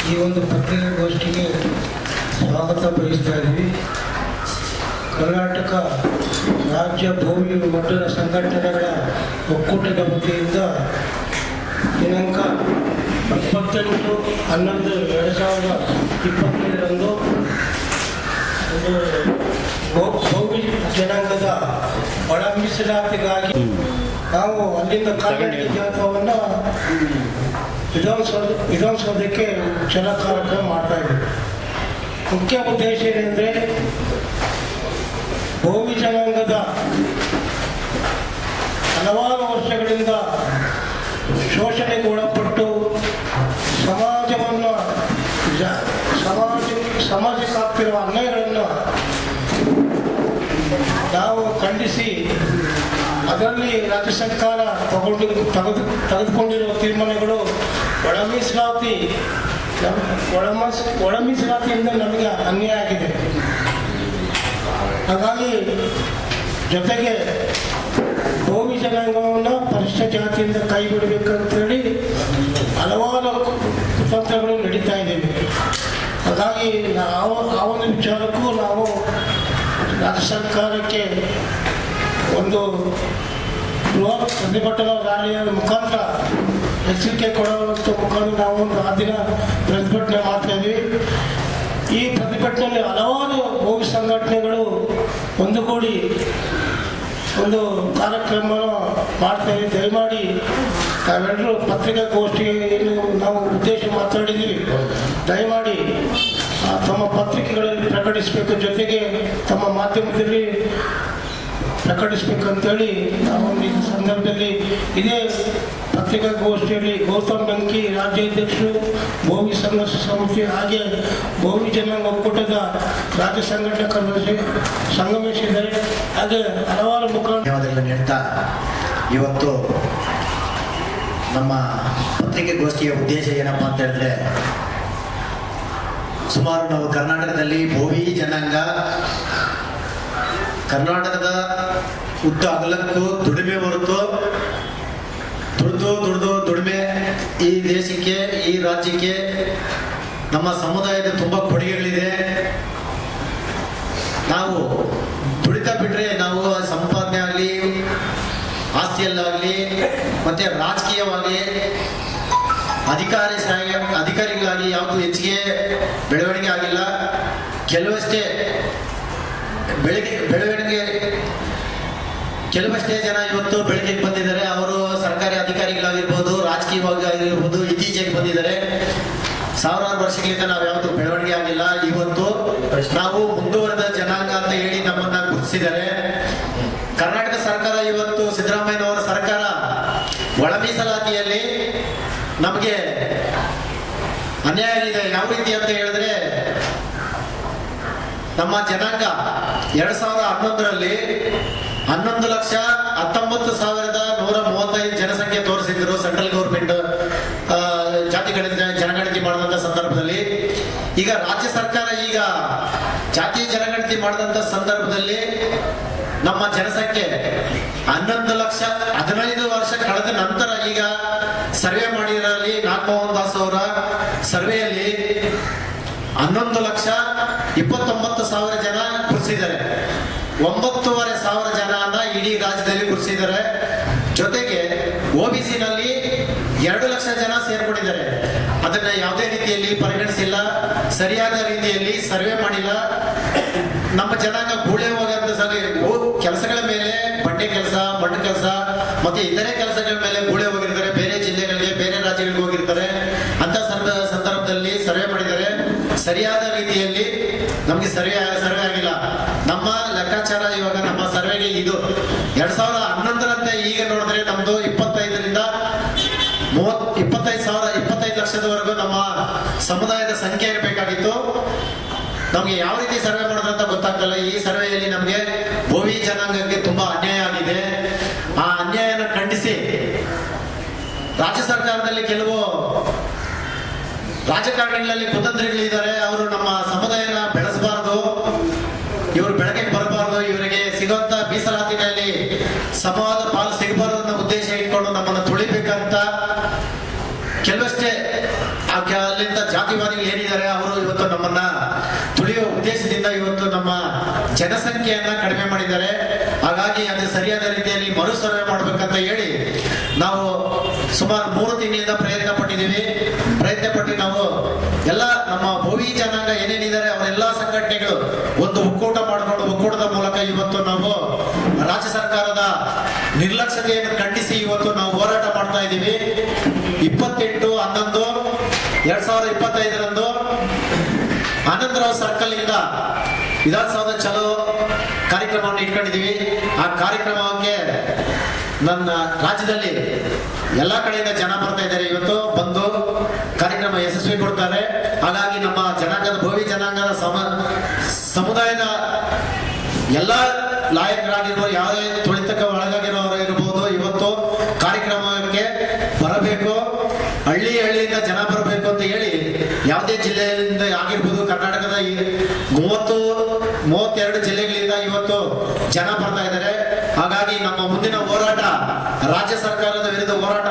ಈ ಒಂದು ಪತ್ರಿಕಾಗೋಷ್ಠಿಗೆ ಸ್ವಾಗತ ಬಯಸ್ತಾ ಇದ್ದೀವಿ. ಕರ್ನಾಟಕ ರಾಜ್ಯ ಭೂಮಿ ಒಡ್ಡರ ಸಂಘಟನೆಗಳ ಒಕ್ಕೂಟದ ವತಿಯಿಂದ ದಿನಾಂಕ 28/11/2022 ಭೂಮಿ ಜನಾಂಗದ ಒಳ ಮೀಸಲಾತಿಗಾಗಿ ನಾವು ಅಲ್ಲಿಂದ ಕಾಲ್ನಡಿಗೆ ಜಾಥಾವನ್ನು ವಿಧಾನಸೌಧಕ್ಕೆ ಛಲ ಕಾರ್ಯಕ್ರಮ ಮಾಡ್ತಾ ಇದ್ದೀವಿ. ಮುಖ್ಯ ಉದ್ದೇಶ ಏನೆಂದರೆ ಭೂಮಿ ಜನಾಂಗದ ಹಲವಾರು ವರ್ಷಗಳಿಂದ ಶೋಷಣೆಗೆ ಒಳಪಟ್ಟು ಸಮಾಜಕ್ಕೆ ಆಗ್ತಿರುವ ಅನ್ಯಾಯಗಳನ್ನು ನಾವು ಖಂಡಿಸಿ ಅದರಲ್ಲಿ ರಾಜ್ಯ ಸರ್ಕಾರ ತೆಗೆದುಕೊಂಡಿರುವ ತೀರ್ಮಾನಗಳು ಒಳ ಮೀಸಲಾತಿಯಿಂದ ನಮಗೆ ಅನ್ಯಾಯ ಆಗಿದೆ. ಹಾಗಾಗಿ ಜೊತೆಗೆ ಭೂಮಿ ಜನಾಂಗವನ್ನು ಪರಿಶಿಷ್ಟ ಜಾತಿಯಿಂದ ಕೈ ಬಿಡಬೇಕಂತೇಳಿ ಹಲವಾರು ಕುತಂತ್ರಗಳು ನಡೀತಾ ಇದ್ದೇವೆ. ಹಾಗಾಗಿ ನಾವು ಆ ಒಂದು ವಿಚಾರಕ್ಕೂ ನಾವು ರಾಜ್ಯ ಸರ್ಕಾರಕ್ಕೆ ಒಂದು ಬೃಹತ್ ಪ್ರತಿಭಟನಾ ರ್ಯಾಲಿಯ ಮುಖಾಂತರ ಎಚ್ಚರಿಕೆ ಕೊಡುವಂಥ ಮುಖಾಂತರ ನಾವು ಒಂದು ಆ ದಿನ ಪ್ರತಿಭಟನೆ ಮಾಡ್ತಾ ಇದ್ದೀವಿ. ಈ ಪ್ರತಿಭಟನೆಯಲ್ಲಿ ಹಲವಾರು ಭೂಮಿ ಸಂಘಟನೆಗಳು ಒಂದುಗೂಡಿ ಒಂದು ಕಾರ್ಯಕ್ರಮ ಮಾಡ್ತೇವೆ. ದಯಮಾಡಿ ತಾವೆಲ್ಲರೂ ಪತ್ರಿಕಾಗೋಷ್ಠಿಗೆ ಏನು ನಾವು ಉದ್ದೇಶ ಮಾತಾಡಿದ್ದೀವಿ, ದಯಮಾಡಿ ತಮ್ಮ ಪತ್ರಿಕೆಗಳಲ್ಲಿ ಪ್ರಕಟಿಸಬೇಕು, ಜೊತೆಗೆ ತಮ್ಮ ಮಾಧ್ಯಮದಲ್ಲಿ ಪ್ರಕಟಿಸಬೇಕಂತೇಳಿ ನಾವು ಈ ಸಂದರ್ಭದಲ್ಲಿ ಇದೇ ಪತ್ರಿಕಾಗೋಷ್ಠಿಯಲ್ಲಿ ಗೌತಮ್ ಬೆಂಕಿ ರಾಜ್ಯಾಧ್ಯಕ್ಷರು, ಭೂಮಿ ಸಂಘರ್ಷ ಸಮಿತಿ ಹಾಗೆ ಭೂಮಿ ಜನಾಂಗ ಒಕ್ಕೂಟದ ರಾಜ್ಯ ಸಂಘಟಕರು ಸಂಗಮಿಸಿದ್ದಾರೆ. ಹಾಗೆ ಹಲವಾರು ಮುಖಂಡರು ನೀಡ್ತಾ ಇವತ್ತು ನಮ್ಮ ಪತ್ರಿಕಾಗೋಷ್ಠಿಯ ಉದ್ದೇಶ ಏನಪ್ಪ ಅಂತ ಹೇಳಿದ್ರೆ, ಸುಮಾರು ನಾವು ಕರ್ನಾಟಕದಲ್ಲಿ ಭೋವಿ ಜನಾಂಗ ಕರ್ನಾಟಕದ ಉದ್ದ ಅಗಲಕ್ಕೂ ದುಡಿಮೆ ಹೊರತು ದುಡಿಮೆ ಈ ದೇಶಕ್ಕೆ ಈ ರಾಜ್ಯಕ್ಕೆ ನಮ್ಮ ಸಮುದಾಯದ ತುಂಬ ಕೊಡುಗೆಗಳಿದೆ. ನಾವು ದುಡಿತಾ ಬಿಟ್ರೆ ನಾವು ಸಂಪಾದನೆ ಆಗಲಿ ಆಸ್ತಿಯಲ್ಲಾಗಲಿ ಮತ್ತೆ ರಾಜಕೀಯವಾಗಿ ಅಧಿಕಾರಿಗಳಾಗಿ ಯಾವುದು ಹೆಚ್ಚಿಗೆ ಬೆಳವಣಿಗೆ ಆಗಿಲ್ಲ. ಕೆಲವಷ್ಟೇ ಜನ ಇವತ್ತು ಬೆಳಕಿಗೆ ಬಂದಿದ್ದಾರೆ. ಅವರು ಸರ್ಕಾರಿ ಅಧಿಕಾರಿಗಳಾಗಿರ್ಬೋದು, ರಾಜಕೀಯವಾಗಿ ಆಗಿರ್ಬೋದು, ಇತ್ತೀಚೆಗೆ ಬಂದಿದ್ದಾರೆ. ಸಾವಿರಾರು ವರ್ಷಗಳಿಂದ ನಾವು ಯಾವುದು ಬೆಳವಣಿಗೆ ಆಗಿಲ್ಲ. ಇವತ್ತು ನಾವು ಮುಂದುವರೆದ ಜನಾಂಗ ಅಂತ ಹೇಳಿ ನಮ್ಮನ್ನ ಗುರುತಿಸಿದ್ದಾರೆ. ಕರ್ನಾಟಕ ಸರ್ಕಾರ ಇವತ್ತು ಸಿದ್ದರಾಮಯ್ಯನವರ ಸರ್ಕಾರ ಒಳ ಮೀಸಲಾತಿಯಲ್ಲಿ ನಮಗೆ ಅನ್ಯಾಯ ಇದೆ. ಯಾವ ರೀತಿ ಅಂತ ಹೇಳಿದ್ರೆ, ನಮ್ಮ ಜನಾಂಗ 2011ರಲ್ಲಿ 11,19,135 ಜನಸಂಖ್ಯೆ ತೋರಿಸಿದ್ರು ಸೆಂಟ್ರಲ್ ಗೌರ್ಮೆಂಟ್ ಜಾತಿ ಜನಗಣತಿ ಮಾಡಿದಂಥ ಸಂದರ್ಭದಲ್ಲಿ. ಈಗ ರಾಜ್ಯ ಸರ್ಕಾರ ಈಗ ಜಾತಿ ಜನಗಣತಿ ಮಾಡಿದಂಥ ಸಂದರ್ಭದಲ್ಲಿ ನಮ್ಮ ಜನಸಂಖ್ಯೆ 11,15 ವರ್ಷ ಕಳೆದ ನಂತರ ಈಗ ಸರ್ವೆ ಮಾಡಿರಲ್ಲಿ ನಾಗಮೋಹನ್ ದಾಸ್ ಅವರ ಸರ್ವೆಯಲ್ಲಿ 11,29,000 ಜನ ಗುರುತಿಸಿದ್ದಾರೆ. 9,500 ಜನನ ಇಡೀ ರಾಜ್ಯದಲ್ಲಿ ಗುರುತಿಸಿದ್ದಾರೆ. ಜೊತೆಗೆ OBC ನಲ್ಲಿ 2 ಲಕ್ಷ ಜನ ಸೇರ್ಕೊಂಡಿದ್ದಾರೆ. ಅದನ್ನ ಯಾವುದೇ ರೀತಿಯಲ್ಲಿ ಪರಿಗಣಿಸಿಲ್ಲ, ಸರಿಯಾದ ರೀತಿಯಲ್ಲಿ ಸರ್ವೆ ಮಾಡಿಲ್ಲ. ನಮ್ಮ ಜನಾಂಗ ಗೂಳೆ ಹೋಗಂತ ಕೆಲಸಗಳ ಮೇಲೆ ಬಟ್ಟೆ ಕೆಲಸ, ಮಣ್ಣು ಕೆಲಸ ಮತ್ತೆ ಇತರೆ ಕೆಲಸಗಳ ಮೇಲೆ ಗೂಳೆ ಹೋಗಿರ್ತಾರೆ. ಬೇರೆ ಜಿಲ್ಲೆಗಳಿಗೆ, ಬೇರೆ ರಾಜ್ಯಗಳಿಗೆ ಹೋಗಿರ್ತಾರೆ. ಅಂತ ಸಂದರ್ಭದಲ್ಲಿ ಸರ್ವೆ ಮಾಡಿದ್ದಾರೆ. ಸರಿಯಾದ ರೀತಿಯಲ್ಲಿ ನಮ್ಗೆ ಸರ್ವೆ ಆಗಿಲ್ಲ. ನಮ್ಮ ಲೆಕ್ಕಾಚಾರ ಇವಾಗ ನಮ್ಮ ಸರ್ವೆಗೆ ಇದು 2011ರಂತೆ ಈಗ ನೋಡಿದ್ರೆ ನಮ್ದು 25 ಲಕ್ಷದವರೆಗೂ ನಮ್ಮ ಸಮುದಾಯದ ಸಂಖ್ಯೆ ಇರಬೇಕಾಗಿತ್ತು. ನಮ್ಗೆ ಯಾವ ರೀತಿ ಸರ್ವೆ ಮಾಡೋದಂತ ಗೊತ್ತಾಗ್ತಲ್ಲ. ಈ ಸರ್ವೆಯಲ್ಲಿ ನಮ್ಗೆ ಭೋವಿ ಜನಾಂಗಕ್ಕೆ ತುಂಬಾ ಅನ್ಯಾಯ ಆಗಿದೆ. ಆ ಅನ್ಯಾಯನ ಖಂಡಿಸಿ ರಾಜ್ಯ ಸರ್ಕಾರದಲ್ಲಿ ಕೆಲವು ರಾಜಕಾರಣಿಗಳಲ್ಲಿ ಕುತಂತ್ರಿಗಳಿದ್ದಾರೆ. ಅವರು ನಮ್ಮ ಸಮುದಾಯನ ಬೆಳೆಸಬಾರದು, ಇವರು ಬೆಳಕಿಗೆ ಬರಬಾರದು, ಇವರಿಗೆ ಸಿಗುವಂತ ಮೀಸಲಾತಿನಲ್ಲಿ ಸಮವಾದ ಪಾಲು ಸಿಗಬಾರದು ಅನ್ನೋ ಉದ್ದೇಶ ಇಟ್ಕೊಂಡು ನಮ್ಮನ್ನು ತುಳಿಬೇಕಂತ ಕೆಲವಷ್ಟೇ ಆ ಅಲ್ಲಿಂದ ಜಾತಿವಾದಿಗಳು ಏನಿದ್ದಾರೆ ಅವರು ಇವತ್ತು ನಮ್ಮನ್ನ ತುಳಿಯುವ ಉದ್ದೇಶದಿಂದ ಇವತ್ತು ನಮ್ಮ ಜನಸಂಖ್ಯೆಯನ್ನ ಕಡಿಮೆ ಮಾಡಿದ್ದಾರೆ. ಹಾಗಾಗಿ ಅದು ಸರಿಯಾದ ರೀತಿಯಲ್ಲಿ ಮರು ಸರ್ವೆ ಮಾಡ್ಬೇಕಂತ ಹೇಳಿ ನಾವು ಸುಮಾರು 3 ತಿಂಗಳಿಂದ ಪ್ರಯತ್ನ ಪಟ್ಟು ನಾವು ಎಲ್ಲ ನಮ್ಮ ಭೋವಿ ಜನಾಂಗ ಏನೇನಿದ್ದಾರೆ ಅವರೆಲ್ಲ ಸಂಘಟನೆಗಳು ಒಂದು ಒಕ್ಕೂಟದ ಮೂಲಕ ಇವತ್ತು ನಾವು ರಾಜ್ಯ ಸರ್ಕಾರದ ನಿರ್ಲಕ್ಷ್ಯತೆಯನ್ನು ಖಂಡಿಸಿ ಇವತ್ತು ನಾವು ಹೋರಾಟ ಮಾಡ್ತಾ ಇದ್ದೀವಿ. 28/11/2025 ಆನಂದರಾವ್ ಸರ್ಕಲ್ ಇಂದ ವಿಧಾನಸೌಧ ಚಲೋ ಕಾರ್ಯಕ್ರಮವನ್ನು ಇಟ್ಕೊಂಡಿದ್ದೀವಿ. ಆ ಕಾರ್ಯಕ್ರಮಕ್ಕೆ ನನ್ನ ರಾಜ್ಯದಲ್ಲಿ ಎಲ್ಲ ಕಡೆಯಿಂದ ಜನ ಬರ್ತಾ ಇದ್ದಾರೆ. ಇವತ್ತು ಬಂದು ಕಾರ್ಯಕ್ರಮ ಯಶಸ್ವಿ ಕೊಡ್ತಾರೆ. ಹಾಗಾಗಿ ನಮ್ಮ ಜನಾಂಗದ ಭೋವಿ ಜನಾಂಗದ ಸಮುದಾಯದ ಎಲ್ಲ ನಾಯಕರಾಗಿರ್ಬೋದು, ಯಾವುದೇ ತುಳಿತಕ್ಕೆ ಒಳಗಾಗಿರೋರು ಇರ್ಬೋದು, ಇವತ್ತು ಕಾರ್ಯಕ್ರಮಕ್ಕೆ ಬರಬೇಕು. ಹಳ್ಳಿಯಿಂದ ಜನ ಬರಬೇಕು ಅಂತ ಹೇಳಿ ಯಾವುದೇ ಜಿಲ್ಲೆಯಿಂದ ಆಗಿರ್ಬೋದು, ಕರ್ನಾಟಕದ 32 ಜಿಲ್ಲೆಗಳಿಂದ ಇವತ್ತು ಜನ ಬರ್ತಾ ಇದ್ದಾರೆ. ಹಾಗಾಗಿ ನಮ್ಮ ಮುಂದಿನ ಹೋರಾಟ ರಾಜ್ಯ ಸರ್ಕಾರದ ವಿರುದ್ಧ ಹೋರಾಟ